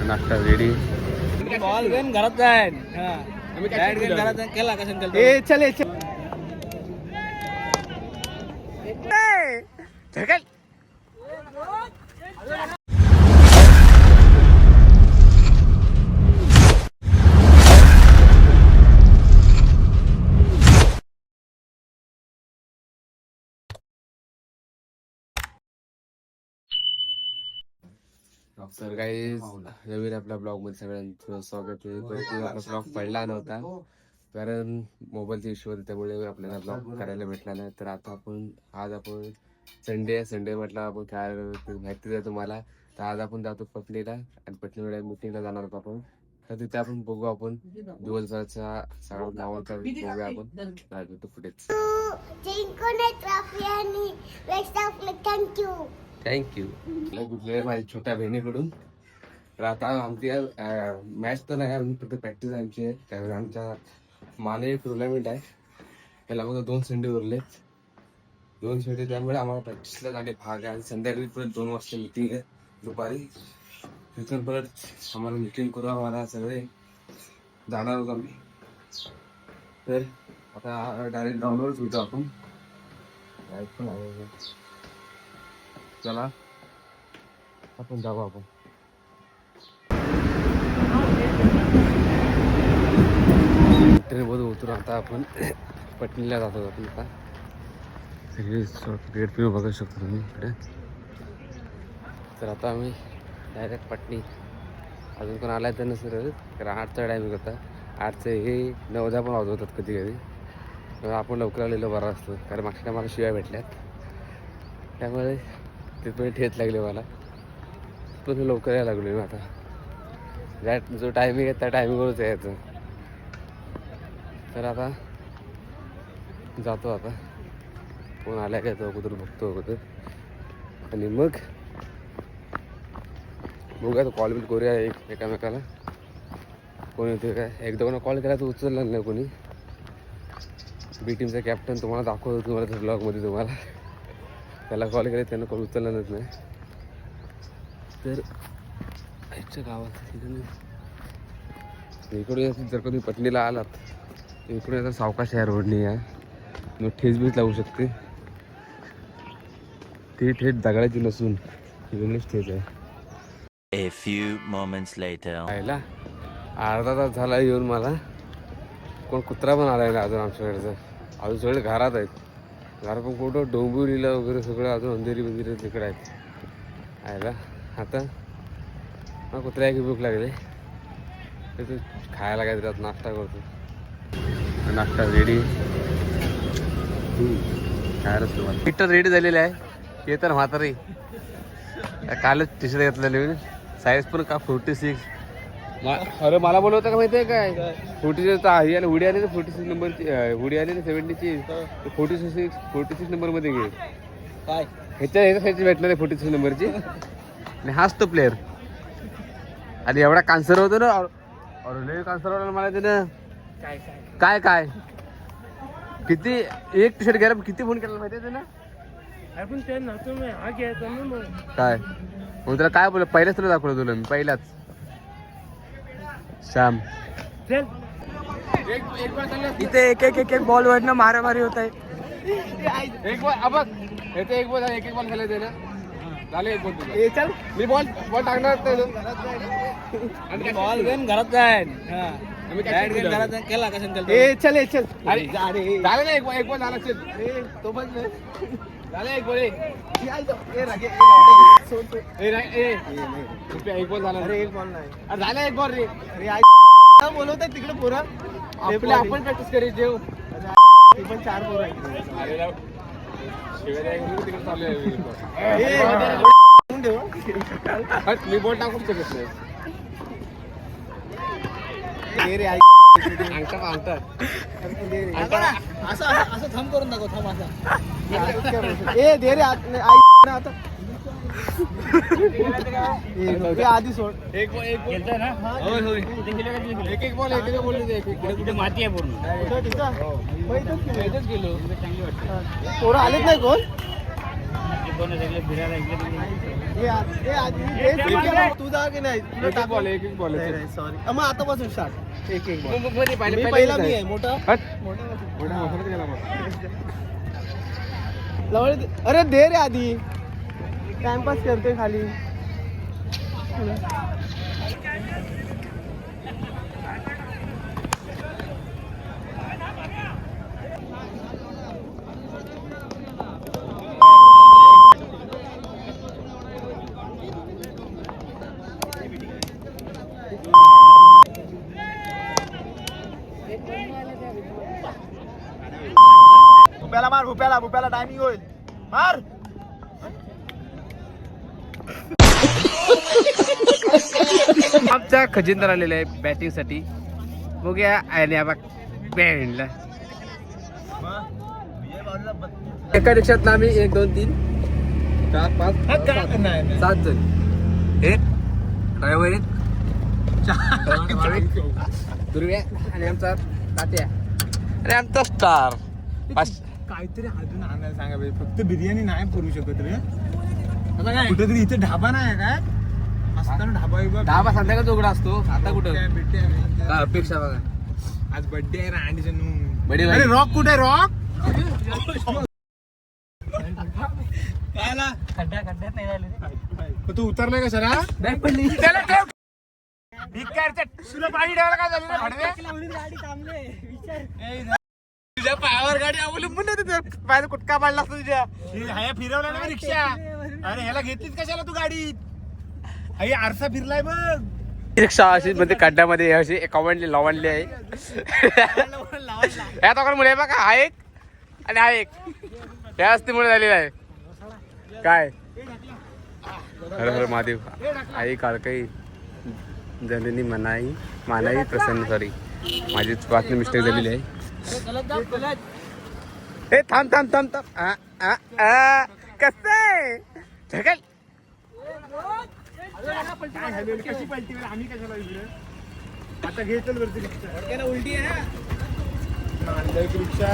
नाश्ता ready. Ball घेऊन घरात जाईन. बॅट घेऊन घरात जाईन. केला कसं केलं? ए चल चल. तर काही नवीन आपल्या ब्लॉग मध्ये सगळ्यांचं स्वागत आहे. आपला ब्लॉग पडला नव्हता कारण मोबाईलचा इश्यू होता, त्यामुळे आपल्याला ब्लॉग करायला भेटला नाही. तर आता आज आपण संडे म्हटलं आपण काय माहिती आहे तुम्हाला. तर आज आपण जातो पटणीला आणि पटणीला मीटिंगला जाणार होतो आपण. तर तिथे आपण बघू, आपण दिवसभराचा सगळं नावाचा बघूया आपण. भेटू फुटेज. थँक्यू माझ्या छोट्या बहिणीकडून. तर आता आमची मॅच तर नाही, फक्त प्रॅक्टिस आमची आहे. त्यावेळी आमच्या माने टुर्नामेंट आहे, त्याला बघा 2 संडे उरले. 2 संडे, त्यामुळे आम्हाला प्रॅक्टिसला जाणे भाग आहे. आणि संध्याकाळी परत 2 वाजता मीटिंग आहे दुपारी. तिथून परत आम्हाला मीटिंग करू, आम्हाला सगळे जाणार होतो आम्ही. तर आता डायरेक्ट डाउनलोड होतो आपण. चला आपण जाऊ. आपण ट्रेनमधून उतरून आता आपण पटणीला जातो. आपण आता सगळे गेट पिऊ बघू शकतो तुम्ही इकडे. तर आता आम्ही डायरेक्ट पटणी. अजून पण आलाय तर नसेल, कारण 8चा टायमिंग होता. 8चं हे 9 पण वाजवतात कधी कधी. आपण लवकर आलेलं बरं असतं, कारण मागच्या मला शिवाय भेटल्यात, त्यामुळे तिथपर्यंत ठेच लागले मला. पण लवकर यायला लागलो मी आता. जो टायमिंग आहे त्या टायमिंगवरच यायचं. तर आता जातो. आता कोण आल्या काय तो अगोदर बघतो अगोदर, आणि मग बघूया. तो कॉल बिल करूया एकामेकाला. कोणी येते काय. एकदा कोणा कॉल केला तर उचलला नाही कोणी. बी टीमचा कॅप्टन तुम्हाला दाखवतो तुम्हाला ब्लॉगमध्ये. तुम्हाला त्याला कॉल केला, त्यानं कॉल उचललाच नाही. तर ह्याच्या गावात इकडे जर कधी पटणीला आलात इकडे आता सावकाश आहे, रोडनी आहे. मग ठेच बीच लावू शकते. ती ठेच दगडाची नसून वेगळीच ठेच आहे. A few moments later. पाहिला अर्धा तास झाला येऊन. मला कोण कुत्रा पण आलाय ना अजून आमच्याकडचं. अजून सगळे घरात आहेत. घरात पण कुठं डोंबिवलीला वगैरे सगळं अजून अंधेरी वगैरे तिकडे आहेत. आयला आता मग कुत्र्या भूक लागले, तर खायला काय देतात. नाश्ता करतो. नाश्ता रेडी. खायला सुरुवात. पिठ रेडी झालेली आहे. ते तर म्हातारी कालच टी शर्ट घेतलेली मी. साईज पण का 46. अरे मला बोलवतं का माहिती आहे काय. 46 ही आली हुडी आली ना, 46 नंबरची हुडी आली ना 70ची. 46 नंबरमध्ये घे. काय ह्याची भेटणार आहे 46 नंबरची. आणि हाच तो प्लेअर. आणि एवढा कॅन्सर होतो ना. अरे लय कॅन्सर होता मला त्यानं. काय काय किती एक टी शर्ट घ्यायला किती फोन केला माहिती आहे त्यानं. आपण ते नव्हतो मी हा घ्यायचा ना मग. काय मग तुला काय बोल, पहिल्याच तुला दाखवलं तुला मी पहिलाच. श्याम इथे एक बॉल वरनं मारामारी होत आहे. एक बॉल एक बॉल खेळले ते ना. झाले एक बॉल. चल मी बॉल टाकणार. बॉल घेऊन घरात जाईन. बॅट घेऊन घरात जाईन. केला कसं केलं? चल. अरे झालं ना एक बॉल झाला. तो पण झालं एक बॉल. एक बॉल झाला. अरे एक बॉल नाही. अरे झाला एक बॉल रे. अरे बोलवत आहे तिकडे पोरं. आपण प्रॅक्टिस करी जेव. ती पण 4 पोरं आहेत. अरे तिकडे चालू आहे. मी बॉल टाकून शकत नाही. असं थंब करून दाखव. थांब असा. आता आधी सोड. एक बॉल कुठे माती आहे पूर्ण. गेलो पोरं आलेच नाही कोण. फिरायला तू जा की नाही एक बॉल सॉरी मग आतापासून स्टार्ट एक बॉल पहिला पहिला मी आहे मोठा अरे दे रे आधी टाइमपास करते खाली भुप्याला मार भुप्याला टायमिंग होईल मार आमचा खजिनदार आलेला आहे बॅटिंग साठी बघूया आणि बँडला एका रिक्षात आम्ही 1 2 3 4 5 7 जण एक ड्रायव्हर एक दुर्व्या आणि आमचा तात्या आणि आमचा स्टार काहीतरी अजून आणायला सांगा फक्त बिर्याणी नाही करू शकत रे कुठेतरी इथे ढाबा नाही काय असताना ढाबा संध्याकाळचा उघडा असतो आता कुठं काय अपेक्षा बघा आज बर्थडे आहे रांडीचं बर्थडे रॉक कुठे रॉक खड्ड्यात नाही झाले तू उतरलाय का सरा तुला पाणी ठेवायला काय झालं गाडी थांबले तुझ्या पायावर गाडी अवलंबून नाही पायाला कुटका पाडला असतो तुझ्या फिरवला ना रिक्षा अरे ह्याला घेतलीच कशाला तू गाडी आई आरसा फिरलाय बघ रिक्षा अशी म्हणजे खड्ड्यामध्ये अशी कॉमेंटली लावणली आहे या दोघांमुळे बघा हा एक आणि हा एक या असतीमुळे झालेला आहे काय हर हर महादेव आई काळकाई जननी मानाई प्रसन्न सॉरी माझी वाचन मिस्टेक झालेली आहे हे थांब कसं ढकल कशी पलटी आम्ही कशाला आता घेतल वरती रिक्षा उलटी आहे ना रिक्षा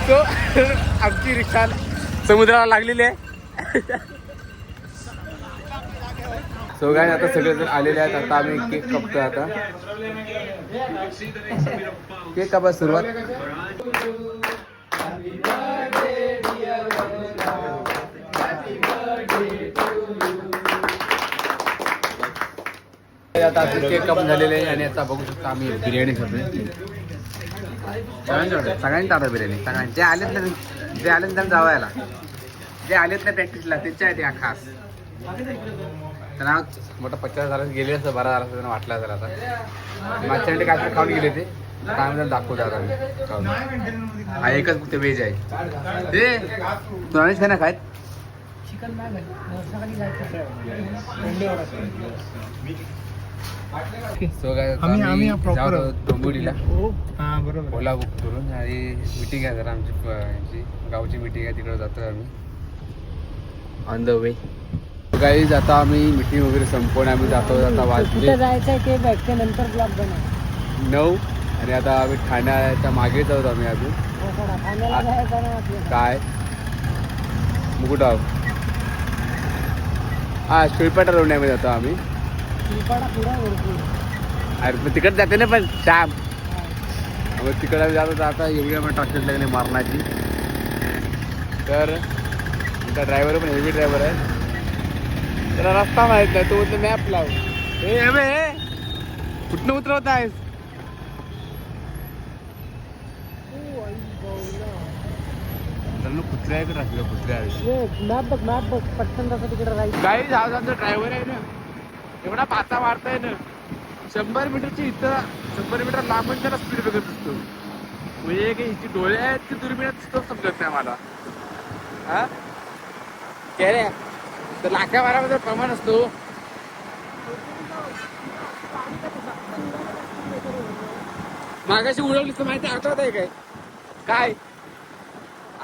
तो आमची रिक्षा समुद्राला लागलेली आहे सो काय आता सगळे जण आलेले आहेत आता आम्ही केक कापतोय आता केक कापा सुरुवात आता केक कापून झालेले आहे आणि आता बघू शकतो आम्ही बिर्याणी खातोय सगळ्यांनी ताटा बिर्याणी सगळ्यांनी जे आलेत ना त्यांना जावायला जे आलेत ना प्रॅक्टिसला त्यांच्या आहेत या खास त्यांना मोठा 50 झाला गेले असं 12 झाला त्यांना वाटला जरा आता मागच्या काहीतरी खाऊन गेले ते काय म्हणजे दाखवतो आता खाऊन हा एकच फक्त व्हेज आहे ते नॉनव्हेज काय ना खायत चिकन सो काय डोंबिवलीला ओला बुक करून आणि मिटिंग आहे जरा आमची गावची मिटिंग आहे तिकडे जातो आम्ही ऑन द वे गाईज आता आम्ही मिटिंग वगैरे संपवून आम्ही जातो आता वाजले जायचं ते बॅगच्या नंतर ब्लॉग बनव 9 आणि आता आम्ही ठाण्याच्या मागे जाऊ आम्ही अजून काय मुकुटगाव हा शिळपाटा रोड आम्ही जातो आम्ही अरे पण तिकडे जाते ना पण श्याम मग तिकडे आम्ही जातो आता एवढी आम्ही ट्रॅक्टर लागले मारण्याची तर आमचा ड्रायव्हर पण हेवी ड्रायव्हर आहे त्याला रस्ता माहित नाही तो बोलतो मॅप लाव हे कुठनं उतरवत आहेस कुत्र्या राहिलं कुत्र्या पटकन तिकडे राहील काही जाऊ आमचा ड्रायव्हर आहे ना एवढा पाचा मारताय ना 100 मीटरची इथं 100 मीटर लांबून त्याला स्पीड बघत असतो म्हणजे की हिची डोळे आहेत की दुर्बिणीत दिसतो समजत नाही मला हा काय रे तर लाख्या मारामध्ये प्रमाण असतो मागाशी उडवलीस तर माहिती आठवत आहे काय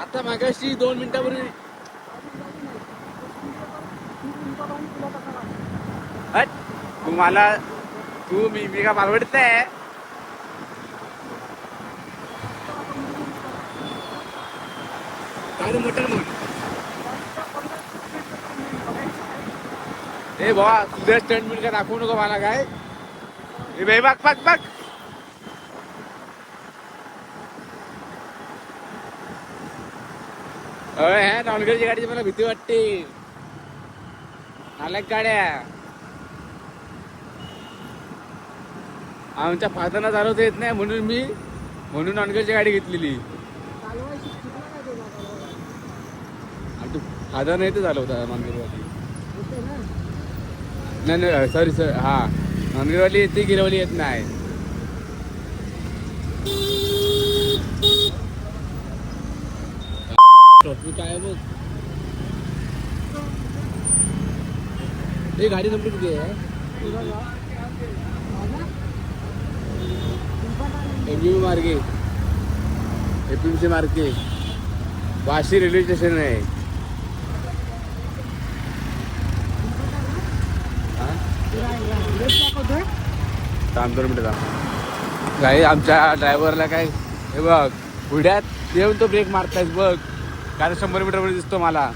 आता मागाशी 2 मिनिटापूर्वी तू मी का मालवडीत आहे काय मोटर मग ए बाबा तुझ्या स्टंट मिळ का दाखवू नको मला काय ए बाई बघ बघ बघ अरे ह्या नॉनव्हेज गाडीची मला भीती वाटते नालायक गाड्या आमच्या फादरना चालवता येत नाही म्हणून नॉनव्हेज गाडी घेतलेली फादर नाही ते चालवता नॉनव्हेज गाडी नाही सॉरी सर हा नॉनव्हेज वाली येते गिरवली येत नाही ट्रॉफिक काय बघ हे गाडी नंबर किती आहे एमबीबी मार्गे एपीएमसी मार्गे वाशी रेल्वे स्टेशन आहे थांब 2 मिनिटं थांब काय आमच्या ड्रायव्हरला काय हे बघ पुढ्यात येऊन तो ब्रेक मारतायस बघ कारण 100 मीटर पुढे दिसतो मला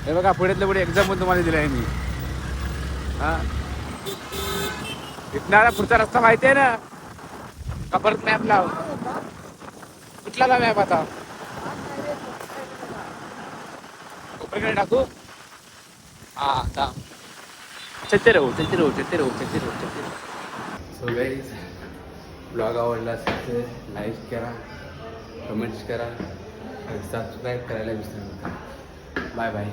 हे बघा पुढ्यातल्या पुढे एक्झाम पण तुम्हाला दिला आहे मी हा इथणारा पुढचा रस्ता माहिती आहे ना का परत मॅप लाव कुठला लाव मॅप आता कोपऱ्याकडे टाकू हा थांब चलते रहो सो गाईज ब्लॉग आवडला असेल तर लाईक करा कमेंट्स करा आणि सबस्क्राईब करायला विसरू नका बाय बाय